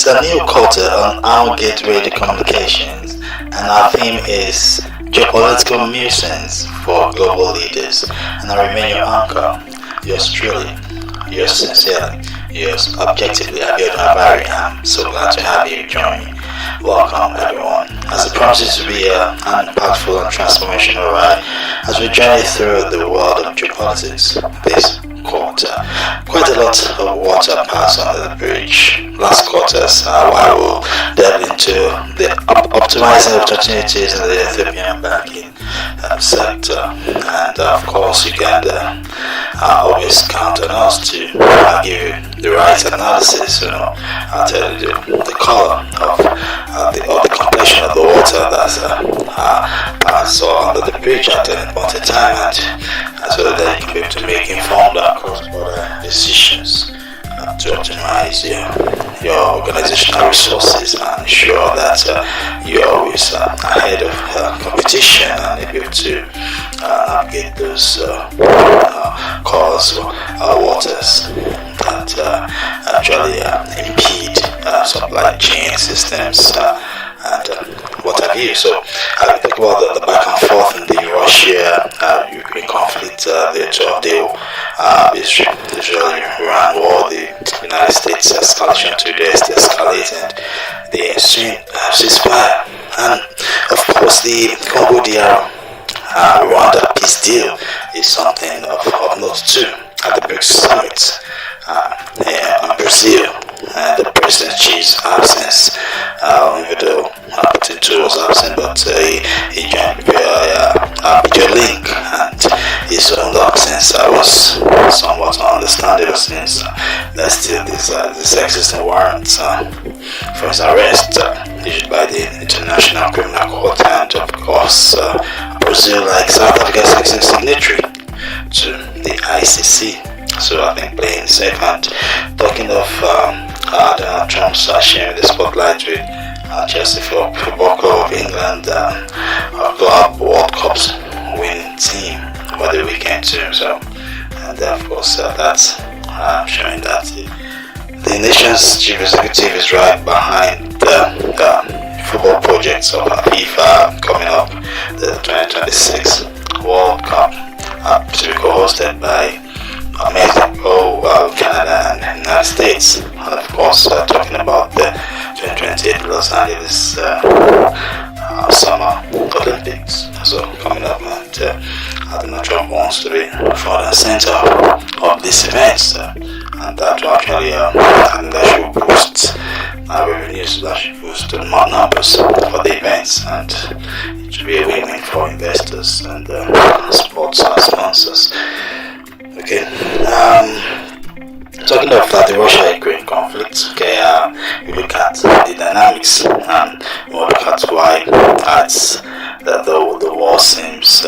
a new quarter on our gateway to communications, and our theme is Geopolitical Musings for Global Leaders. And I remain your anchor, yours truly, yours sincerely, yours objectively, Abiodun Abari. I'm so glad to have you join me. Welcome, everyone. As it promises to be an impactful and transformational ride as we journey through the world of geopolitics this quarter. Quite a lot of water passed under the bridge last quarter's while we'll delve into the optimizing opportunities in the Ethiopian banking sector. And of course, you can always count on us to give you the right analysis, I'll tell you the color of the complexion of the water that's passed under the bridge at any point in time, and so that you can be able to make informed cross-border decisions to optimize your organizational resources and ensure that you're always ahead of competition and able to navigate those cause waters that actually impede supply chain systems and what have you. So I think about the back and forth in the Russia-Ukraine conflict, the 12-day Israel-Iran war, the United States escalation to the escalate, and the ensuing ceasefire, and of course the Congo DR Rwanda peace deal is something of note too. At the BRICS summit in Brazil, the President Xi's absence, even though Putin was absent, but he joined via video link, and his own absence was somewhat understandable since there's still this existing warrant for his arrest issued by the International Criminal Court, and of course Brazil, like South Africa, is a signatory to the ICC. So I think playing safe, and talking of Donald Trump's sharing the spotlight with Chelsea Football Club of England, Club World Cup's winning team over the weekend too. So, and of course that's showing that the nation's chief executive is right behind the football projects of FIFA coming up, the 2026 World Cup, to be co-hosted by Mexico, Canada, and the United States, and of course talking about the 2028 Los Angeles Summer Olympics, so coming up, and Donald Trump wants to be front and center of these events, and that will actually and that should boost revenues, that should boost the numbers for the events, and it should be a win-win for investors and sports sponsors. Okay, talking of the Russia-Ukraine conflict, okay, you look at the dynamics, and we'll look at why the war seems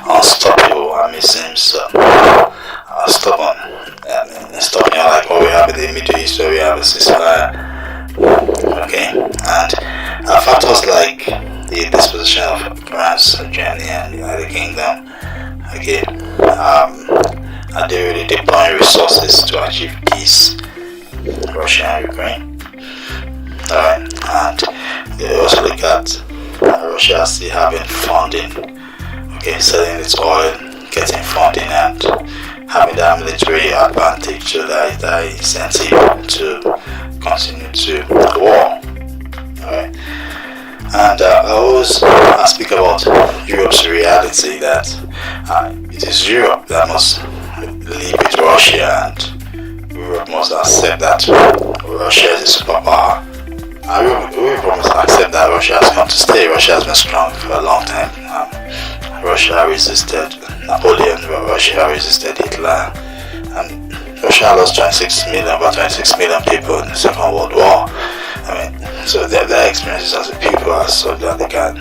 unstoppable. I mean, seems stubborn. Stopping like what we have in the Middle East, where we have a ceasefire. Okay, and factors like the disposition of France, Germany, and the United Kingdom. Okay, are they really deploying resources to achieve peace in Russia and Ukraine? Alright, and they also look at Russia still having funding, okay, selling its oil, getting funding, and having that military advantage, so that incentive to continue to war. Alright. And I always speak about Europe's reality, that it is Europe that must live with Russia, and Europe must accept that Russia is a superpower. Europe must accept that Russia has come to stay. Russia has been strong for a long time. Russia resisted Napoleon, Russia resisted Hitler, and Russia lost about 26 million people in the Second World War. I mean, so their experiences as a people are so that they can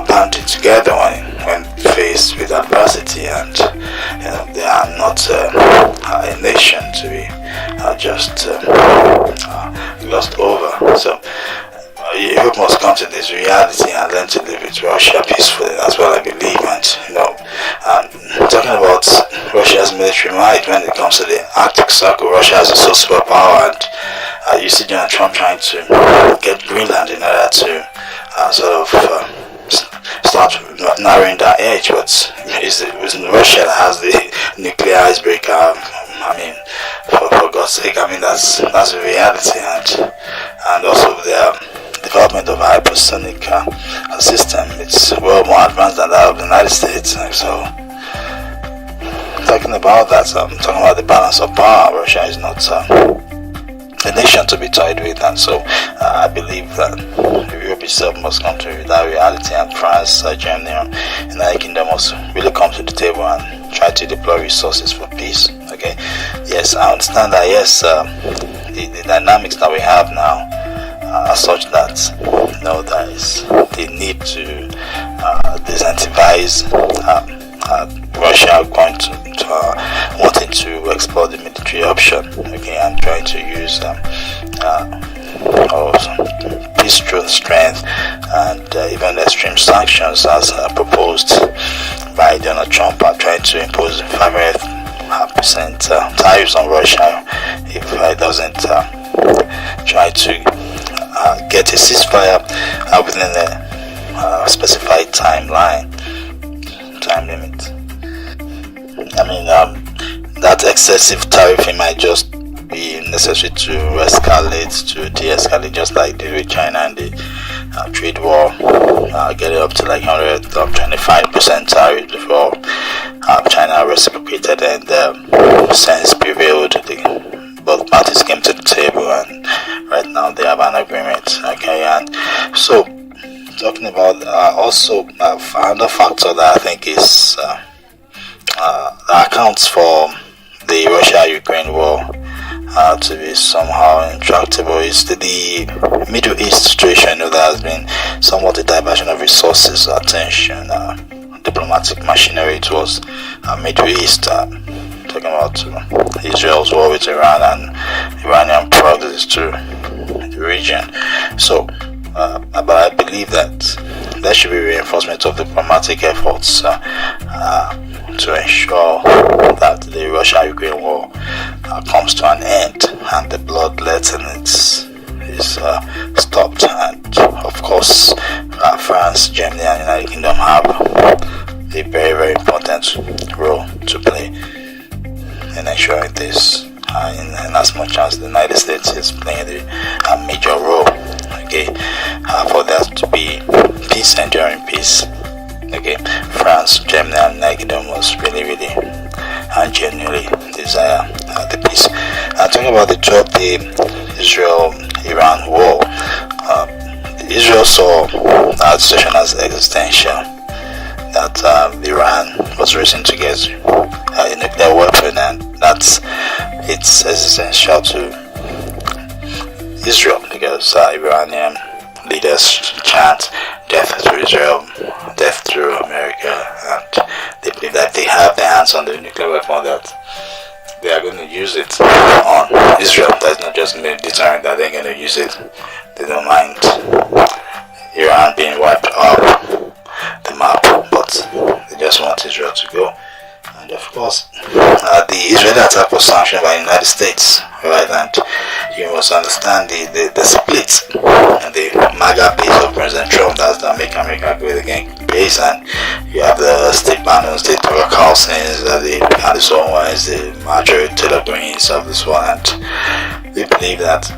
band it together when faced with adversity, and they are not a nation to be just glossed over. So Europe must come to this reality and learn to live with Russia peacefully. That's what I believe. And talking about Russia's military extreme right when it comes to the Arctic Circle. Russia is a superpower, and you see Donald Trump trying to get Greenland in order to start narrowing that edge. But it's Russia that has the nuclear icebreaker. I mean, for God's sake, I mean that's a reality, and also the development of a hypersonic system. It's well more advanced than that of the United States. So, talking about that, talking about the balance of power, Russia is not a nation to be tied with, and so I believe that Europe itself must come to that reality, and France, Germany, and the United Kingdom must really come to the table and try to deploy resources for peace. Okay, yes, I understand that. Yes, the dynamics that we have now are such that there is the need to disincentivize Russia going to wanting to explore the military option, okay, and trying to use peace through strength and even extreme sanctions as proposed by Donald Trump, are trying to impose 500% tariffs on Russia if it doesn't try to get a ceasefire within a specified time limit. I mean, that excessive tariffing might just be necessary to escalate, to de-escalate, just like they did with China and the trade war, getting up to like 125% tariff before China reciprocated, and sense prevailed. Both parties came to the table, and right now they have an agreement. Okay, and so talking about also another factor that I think is that accounts for the Russia-Ukraine war to be somehow intractable is the Middle East situation. There has been somewhat a diversion of resources, attention, diplomatic machinery towards Middle East. Talking about Israel's war with Iran and Iranian progress to the region. So, but I believe that there should be reinforcement of diplomatic efforts to ensure that the Russia-Ukraine war comes to an end and the bloodletting is stopped. And of course, France, Germany, and the United Kingdom have a very, very important role to play in ensuring this, in as much as the United States is playing a major role, okay, for there to be peace, enduring peace. Okay, France, Germany, and United Kingdom must really, really and genuinely desire the peace. Talking about the Israel-Iran war, Israel saw that situation as existential, that Iran was racing to get a nuclear weapon, and that's it's existential to Israel because Iranian leaders chant death to Israel, death to America, and they believe that they have their hands on the nuclear weapon, that they are going to use it on Israel. That's not just deterrent, that they're going to use it. They don't mind Iran being wiped off the map, but they just want Israel to go. And of course, the Israeli attack was sanctioned by the United States, right? And you must understand the split and the MAGA base of President Trump. That's the Make America Great Again base, and you have the Steve Bannons, the Tucker Carlsons, the Candace Owens, the Marjorie Taylor Greens of this one. And we believe that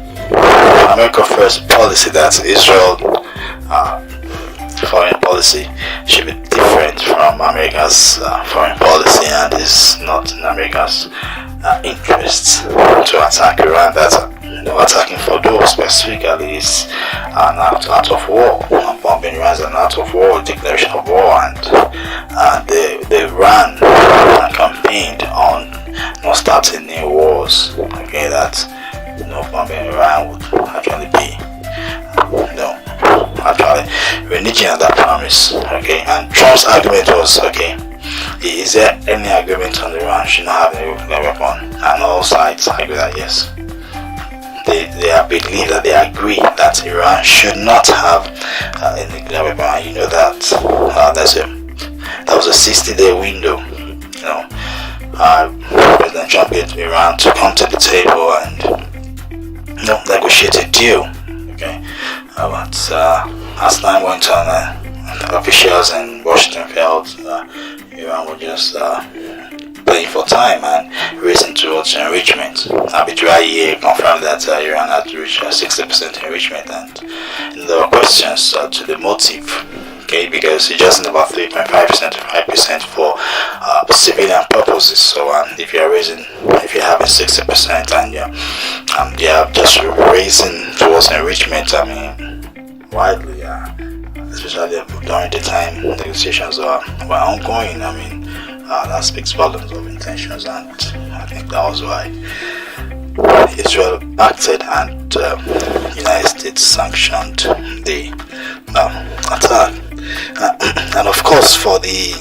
America First policy, that Israel foreign policy, should be different from America's foreign policy, and is not in America's interests to attack Iran. That attacking Fordo specifically is an act of war. Bombing Iran is an act of war, declaration of war, and they ran and campaigned on not starting new wars. Okay, that bombing Iran would actually be actually reneging on that promise. Okay, and Trump's argument was, okay, is there any agreement on Iran should not have a nuclear weapon? And all sides agree that yes, they believe that they agree that Iran should not have a nuclear weapon. And you know that that was a 60-day window, President Trump get Iran to come to the table and negotiate a deal. Okay, but as time went on, officials in Washington felt Iran would just playing for time and racing towards enrichment. Abidjai confirmed that Iran had reached 60% enrichment, and there were questions to the motive. Okay, because it just about 3.5% to 5% for civilian purposes. So if you're having 60% and you're just racing towards enrichment, I mean, widely, especially during the time negotiations were ongoing. I mean, that speaks volumes of intentions, and I think that was why Israel acted and United States sanctioned the attack. And of course, for the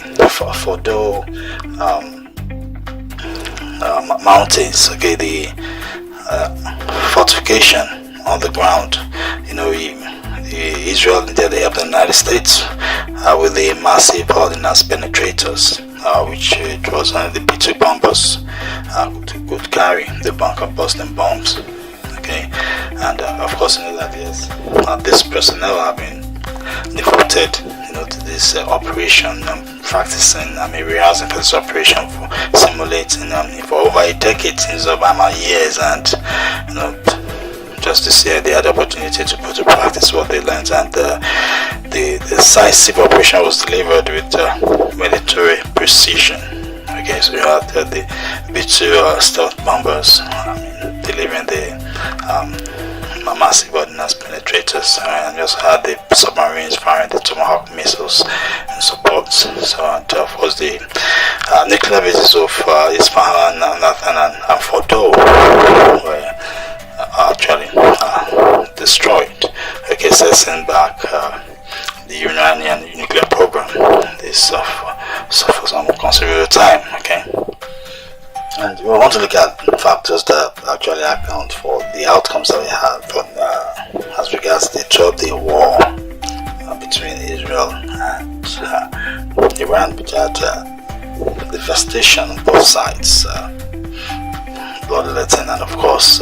mountains, okay, the fortification on the ground, Israel needed the help of the United States with the massive ordnance penetrators, which it was only the B-2 bombers could carry the bunker busting bombs. Okay, and of course, that this personnel have been devoted, to this operation, practicing, rehearsing for this operation, for simulating for over a decade, since Obama years, and just this year they had the opportunity to put to practice what they learned, and the decisive operation was delivered with military precision. Okay, so you had the B-2 stealth bombers delivering the massive ordnance penetrators, and you also had the submarines firing the Tomahawk missiles and support. So of course the nuclear bases of Isfahan, Nathan, and Fordo were actually destroyed. Okay, setting back the Iranian nuclear program. This for some considerable time. Okay. And we want to look at factors that actually account for the outcomes that we have as regards the 12-day war between Israel and Iran, which had devastation on both sides, bloodletting, and of course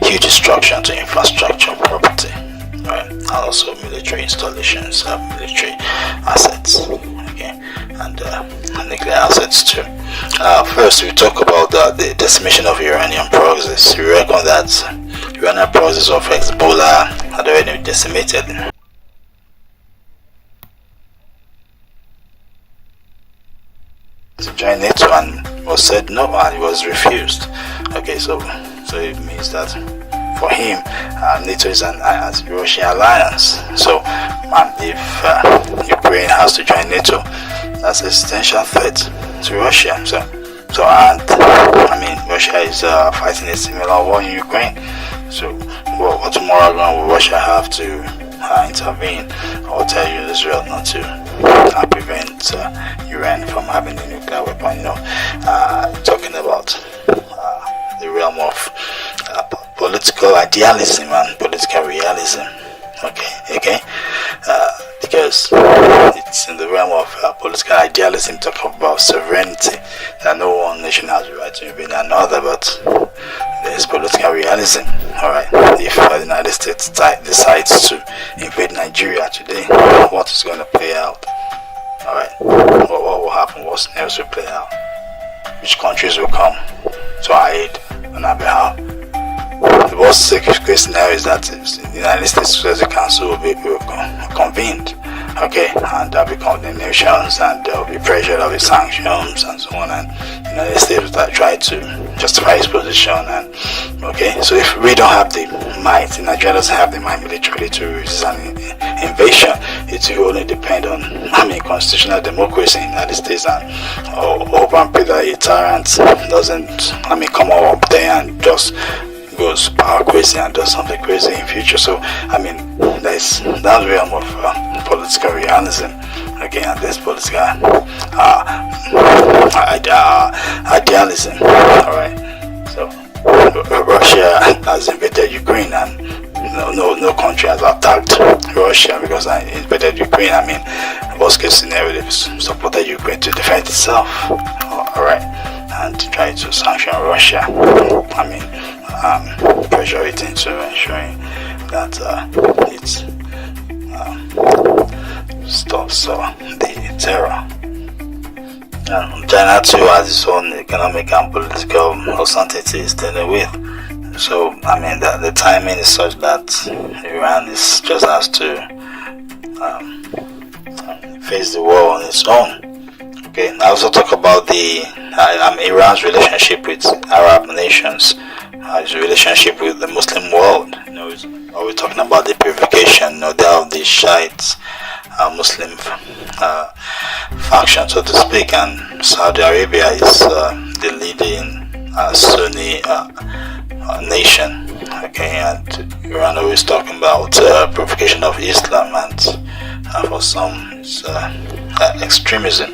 huge destruction to infrastructure, property, right? And also military installations, military assets, okay, and nuclear assets too. First, we talk about the decimation of Iranian proxies. We reckon that Iranian proxies of Hezbollah had already been decimated. To join NATO and was said no, and he was refused. Okay, so it means that for him, NATO is an Russian alliance. So, if Ukraine has to join NATO, that's an existential threat to Russia. So Russia is fighting a similar war in Ukraine. So, what tomorrow will Russia have to intervene or tell Israel not to prevent Iran from having a nuclear weapon? Talking about the realm of political idealism and political realism. Okay. Because it's in the realm of political idealism, talking about sovereignty, that no one nation has the right to invade another, but there's political realism. Alright, if the United States decides to invade Nigeria today, what is going to play out? Alright, what will happen? What else will play out? Which countries will come to our aid on our behalf? The worst case scenario is that the United States Security Council will be convened, okay, and there'll be condemnations, and there'll be pressure, there'll be sanctions, and so on, and the United States will try to justify its position, and okay, so if we don't have the might, Nigeria doesn't have the might militarily to resist an invasion, it will only depend on, constitutional democracy in the United States, and hope and pray that a tyrant doesn't, come up there and just goes power crazy and does something crazy in future. So there's that realm of political realism, okay, and there's political idealism. Alright, so Russia has invaded Ukraine, and no country has attacked Russia because I invaded Ukraine. Worst case scenario, they've supported Ukraine to defend itself. Alright, and try to sanction Russia. I mean, pressure it into ensuring that it stops the terror. China too has its own economic and political uncertainties to deal with. So, I mean, the timing is such that Iran just has to face the war on its own. Okay, I also talk about Iran's relationship with Arab nations, his relationship with the Muslim world. Are we talking about the purification, of the Shiites, Muslim faction, so to speak, and Saudi Arabia is the leading Sunni nation. Okay, and Iran always talking about purification of Islam, and for some it's extremism.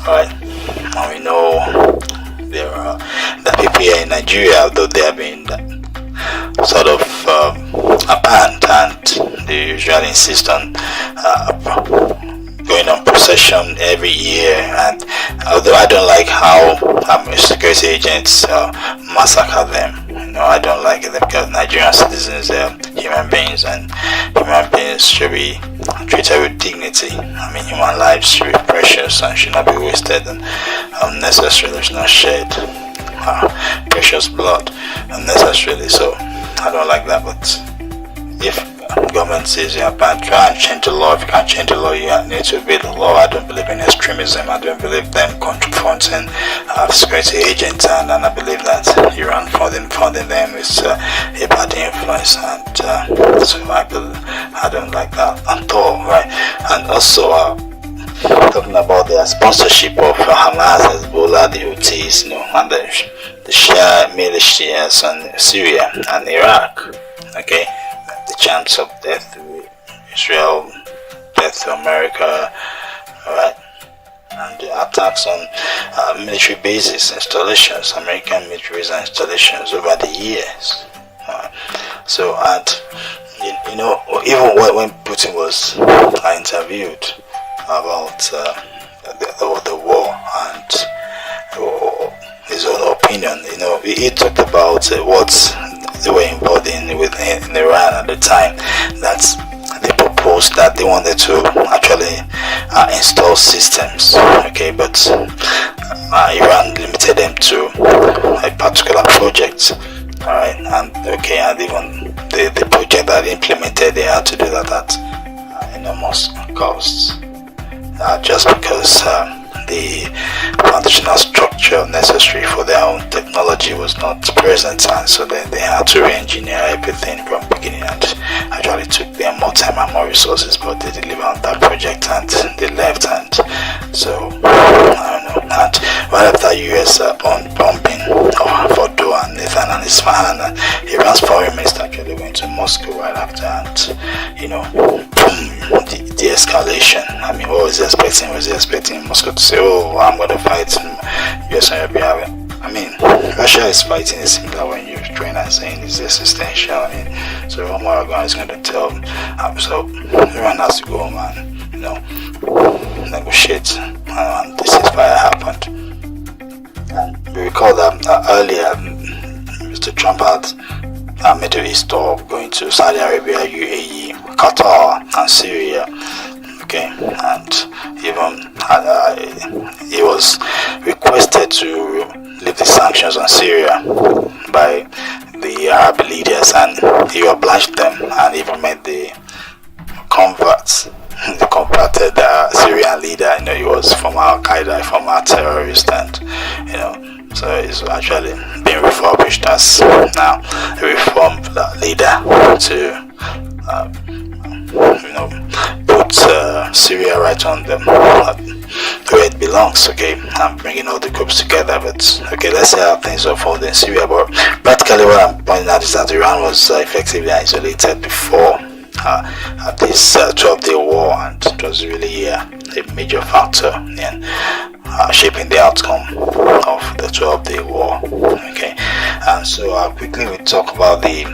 Alright, and we know there are the people here in Nigeria, though they have been sort of banned, and they usually insist on going on procession every year. And although I don't like how security agents massacre them, I don't like it, because Nigerian citizens are human beings, and human beings should be treated with dignity. I mean, human lives should be precious and should not be wasted and unnecessarily. Should not shed precious blood unnecessarily. So I don't like that. But if government says you are bad, try and change the law. If you can't change the law, you need to obey the law. I don't believe in extremism. I don't believe them confronting security agents, and I believe that Iran funding them is a bad influence, and so I don't like that at all, right? And also talking about the sponsorship of Hamas, Hezbollah, the Houthis, and the Shia militias in Syria and Iraq. Okay, the chance of death to Israel, death to America, alright, and the attacks on military bases, installations, American military bases and installations over the years. So, and even when Putin was interviewed about the war and his own opinion, he talked about what they were involved in Iran at the time, that they proposed that they wanted to actually install systems, okay, but Iran limited them to a particular project, alright, and even the project that they implemented, they had to do that at enormous costs, just because the foundational structure necessary for their own technology was not present, and so they had to re-engineer everything from beginning, and actually took them more time and more resources, but they delivered on that project and they left. And so I don't know, and right after US bombing of Fordo and Nathan and Isfahan, Iran's foreign minister actually went to Moscow right after, and the escalation. I mean, what was he expecting? Was he expecting Moscow to say, "Oh, I'm going to fight US and Arabia"? I mean, Russia is fighting a similar when you're trying and saying it's existential. I mean, so Morgan is going to tell so everyone has to go home and negotiate, and the ceasefire happened. And we recall that earlier Mr. Trump had Middle East tour, going to Saudi Arabia, UAE, Qatar, and Syria. Okay, and even he was requested to lift the sanctions on Syria by the Arab leaders, and he obliged them, and even made the converts, the converted Syrian leader. He was from Al Qaeda, from a terrorist, and so he's actually being refurbished as now a reformed leader to put Syria right on them where it belongs. Okay, I'm bringing all the groups together, but okay, let's see how things unfold in Syria. But practically what I'm pointing out is that Iran was effectively isolated before this 12-day war, and it was really a major factor in shaping the outcome of the 12-day war. Okay, and so quickly we talk about the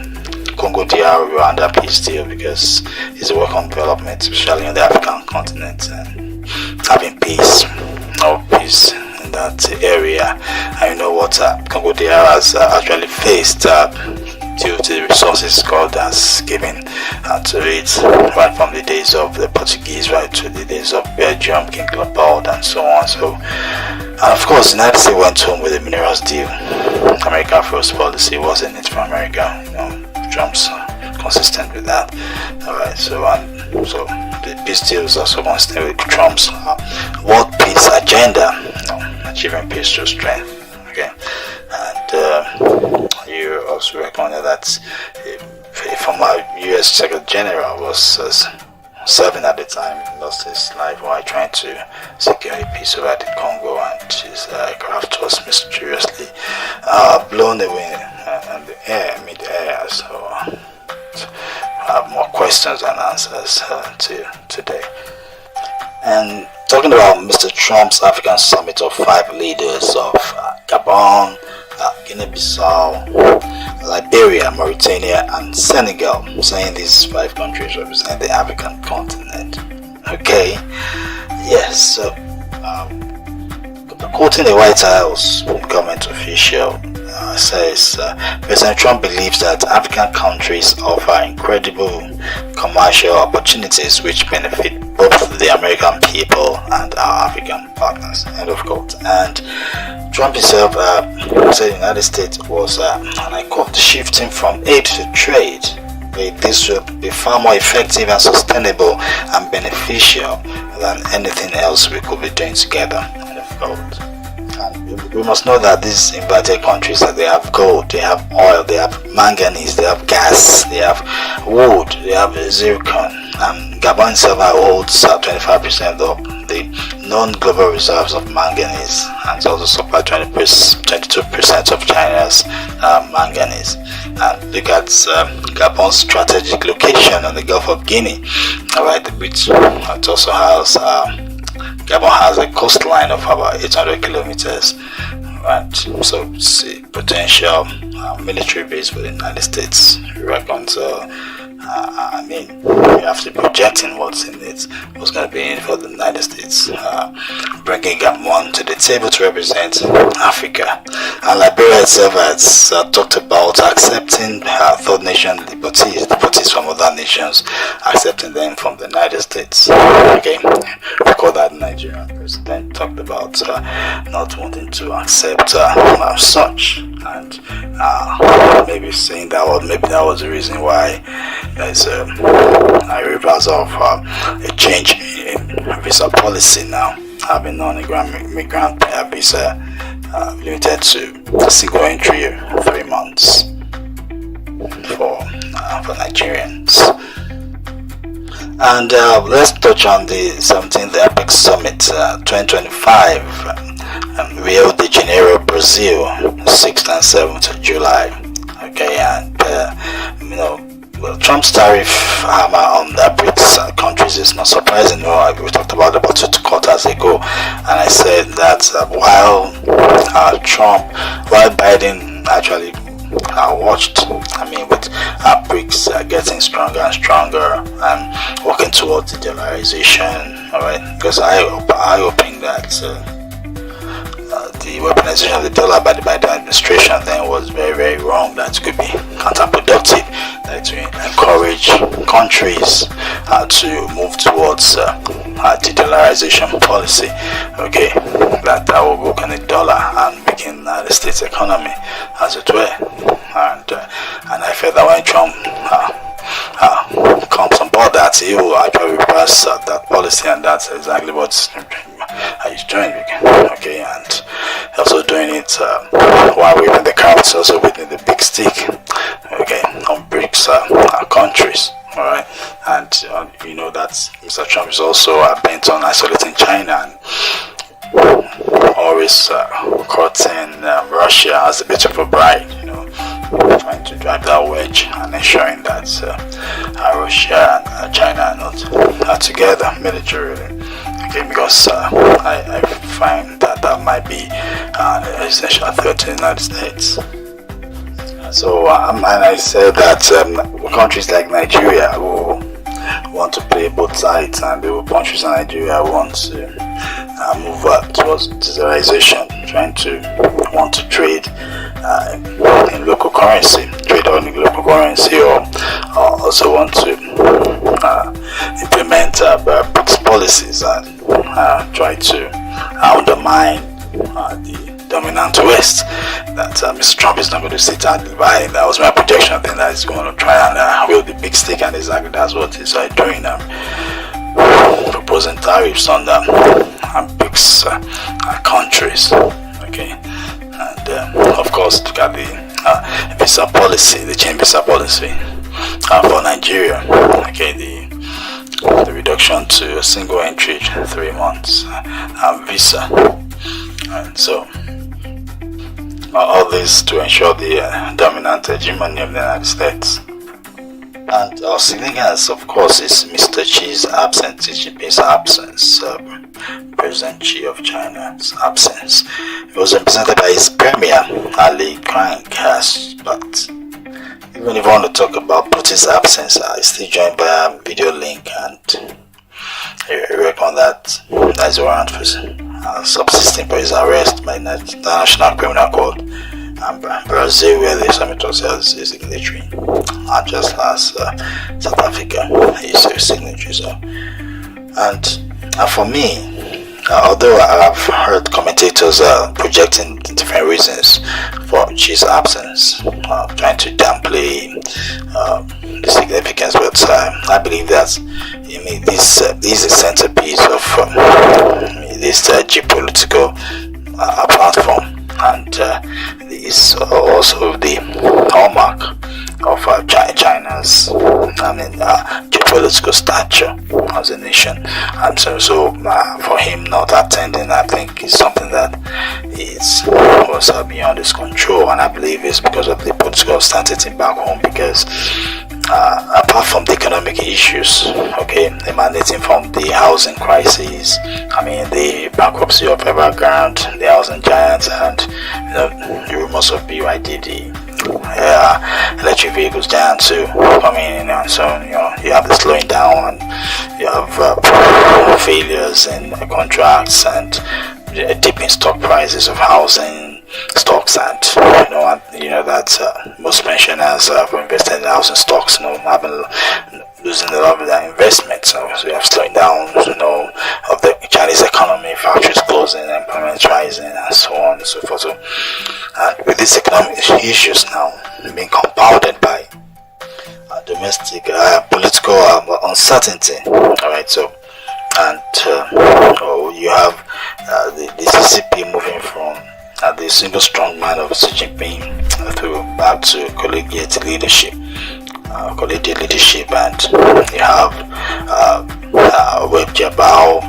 Congo DR Rwanda peace deal, because it's a work on development, especially on the African continent, and having peace in that that area. And you know what Congo DR has actually faced due to the resources God has given to it, right from the days of the Portuguese right to the days of Belgium, King Leopold, and so on. So, and of course, the United States went home with the minerals deal. America first policy wasn't it for America. Trump's consistent with that. Alright, so the peace deals also consistent with Trump's world peace agenda, achieving peace through strength. Okay, and you also recommended that a former U.S. Secretary General was serving at the time, lost his life while trying to secure a peace over the Congo, and his aircraft was mysteriously blown away in the air, mid-air. So I have more questions than answers today. And talking about Mr. Trump's African summit of 5 leaders of Gabon, Guinea-Bissau, Liberia, Mauritania, and Senegal, saying these 5 countries represent the African continent. Okay, yes. So, quoting the White House government official, says President Trump believes that African countries offer incredible commercial opportunities which benefit both the American people and our African partners. End of quote. And Trump himself said the United States was, and I quote, shifting from aid to trade. This will be far more effective and sustainable and beneficial than anything else we could be doing together. End of quote. And we must know that these invited countries, they have gold, they have oil, they have manganese, they have gas, they have wood, they have zircon. Gabon itself holds 25% of the non-global reserves of manganese, and also supply 22% of China's manganese. And look at Gabon's strategic location on the Gulf of Guinea, alright, which it also has. Gabon has a coastline of about 800 kilometers, right? So it's a potential military base for the United States. You reckon? So, I mean, we have to be projecting what's going to be in for the United States, bringing Gabon to the table to represent Africa. And Liberia itself has talked about accepting third nation deportees from other nations, accepting them from the United States. Okay, recall that Nigerian president talked about not wanting to accept such, and maybe saying that, or maybe that was the reason why there's a reversal of a change in visa policy now, having non-migrant visa limited to single entry 3 months for Nigerians. And let's touch on the 17th APEC Summit 2025, Rio de Janeiro, Brazil, 6th and 7th of July. Okay, and Trump's tariff hammer on the BRICS countries is not surprising. We talked about 2 quarters ago, and I said that while Biden actually watched, with BRICS getting stronger and stronger and working towards the dollarization, alright, because I hoping that the weaponization of the dollar by the Biden administration then was very, very wrong. That could be counterproductive, that to encourage countries to move towards the dollarization policy. Okay, that will work on the dollar and weaken the state's economy, as it were. And I felt that when Trump comes on board, that he will actually reverse that policy, and that's exactly what he's doing. Okay, and also doing it while waving the carrots, also waving the big stick. Okay, on BRICS countries. Alright, and you know that Mr. Trump is also bent on isolating China and always courting Russia as a bit of a bride, trying to drive that wedge and ensuring that Russia and China are not together militarily. Okay, because I find that might be an essential threat to the United States. So, and I said that countries like Nigeria will want to play both sides, and the countries in Nigeria want to move up towards digitalization, want to trade in local currency, or also want to implement BRICS policies and try to undermine the dominant West. That Mr. Trump is not going to sit idly by. That was my projection. I think that he's going to try and wield the big stick, and exactly that's what he's doing. Proposing tariffs on BRICS countries. Okay, and of course, look at the visa policy, the change visa policy for Nigeria. Okay, the reduction to a single entry 3 months visa, and so all this to ensure the dominant hegemony of the United States. And our significance, of course, is Mr. Xi's absence, Xi Jinping's absence, President Xi of China's absence. He was represented by his premier, Ali Krang, but even if I want to talk about Putin's absence, he's still joined by a video link, and I reckon that that's warrant for subsisting for his arrest by the International Criminal Court and Brazil, where the summit was held, his signatory, and just last South Africa, his signature. So, and for me, although I've heard commentators projecting different reasons for Xi's absence, trying to downplay the significance, but I believe that this is a centerpiece of this geopolitical platform, and is also the hallmark of China's geopolitical stature as a nation. And so for him not attending, I think is something that was beyond his control, and I believe it's because of the political uncertainty back home, because apart from the economic issues, emanating from the housing crisis, the bankruptcy of Evergrande, the housing giants, and the rumors of BYD, the electric vehicles giant too coming in, and so you have the slowing down, and you have failures in contracts, and dipping stock prices of housing stocks, and that most pensioners have invested in housing stocks, have been losing a lot of their investment. So you have slowing down, of the Chinese economy, factories closing, employment rising, and so on and so forth. So, with these economic issues now being compounded by domestic political uncertainty, so, and you have the CCP moving from the single strong man of Xi Jinping back to collegiate leadership, and you have Web Jiabao,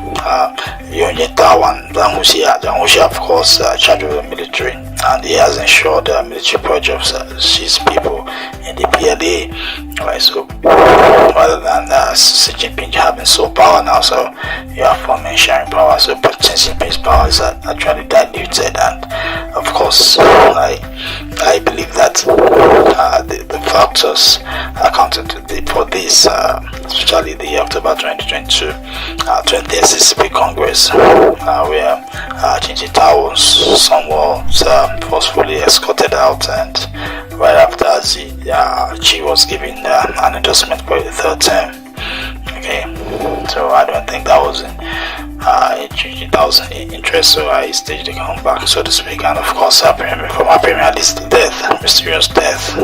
Yonyetao, and Zhang Huxia, of course, charge of the military, and he has ensured military projects Xi's people in the PLA. So rather than Xi Jinping having sole power now, so you have one sharing power, so Xi Jinping's power is actually diluted. And of course, I believe that the factors accounted for this, especially the October 2022 20th CCP Congress, where changing towels, some were forcefully escorted out, and right after Xi was given an endorsement for the third term. So I don't think that was in interest, so I staged the comeback, so to speak. And of course, from our Premier League's death, mysterious death,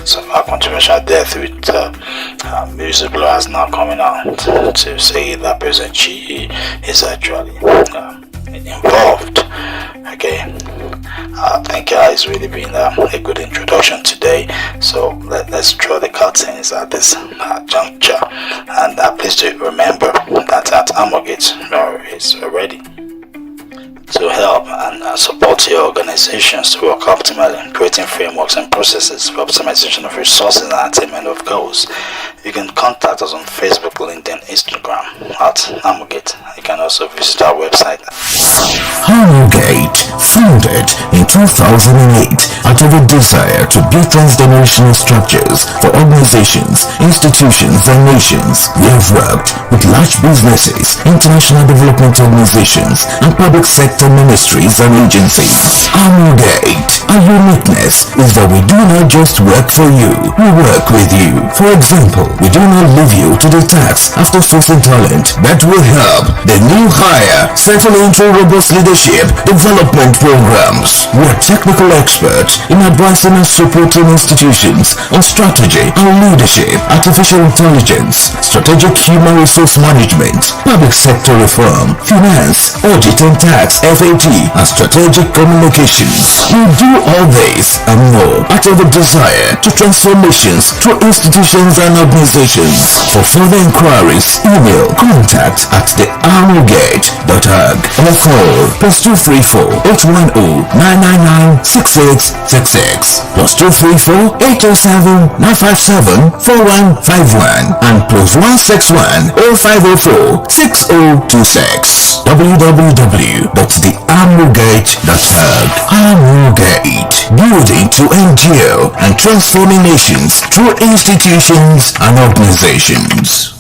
some controversial death, with whistleblowers now coming out to say that President Xi is actually involved. I think it's really been a good introduction today. So let's draw the curtains at this juncture, and please do remember that at Amogate is ready to help and support your organizations to work optimally, creating frameworks and processes for optimization of resources and attainment of goals. You can contact us on Facebook, LinkedIn, Instagram at Amogate. You can also visit our website. Amogate, founded in 2008 Out of a desire to build transgenerational structures for organizations, institutions, and nations, we have worked with large businesses, international development organizations, and public sector ministries and agencies. Amugate, our uniqueness is that we do not just work for you, we work with you. For example, we do not leave you to the tax after facing talent that will help the new hire settle into robust leadership development programs. We are technical experts in advising and supporting institutions on strategy and leadership, artificial intelligence, strategic human resource management, public sector reform, finance, audit and tax, FAT, and strategic communications. We do all this and more out of a desire to transform nations through institutions and organizations. For further inquiries, email contact@thearmorgate.org or call +234 810 999 6866 +234 807 957 4151 and +161 0504 6026 www.thearmorgate.org. Armorgate, building to endure and transforming nations through institutions and organizations.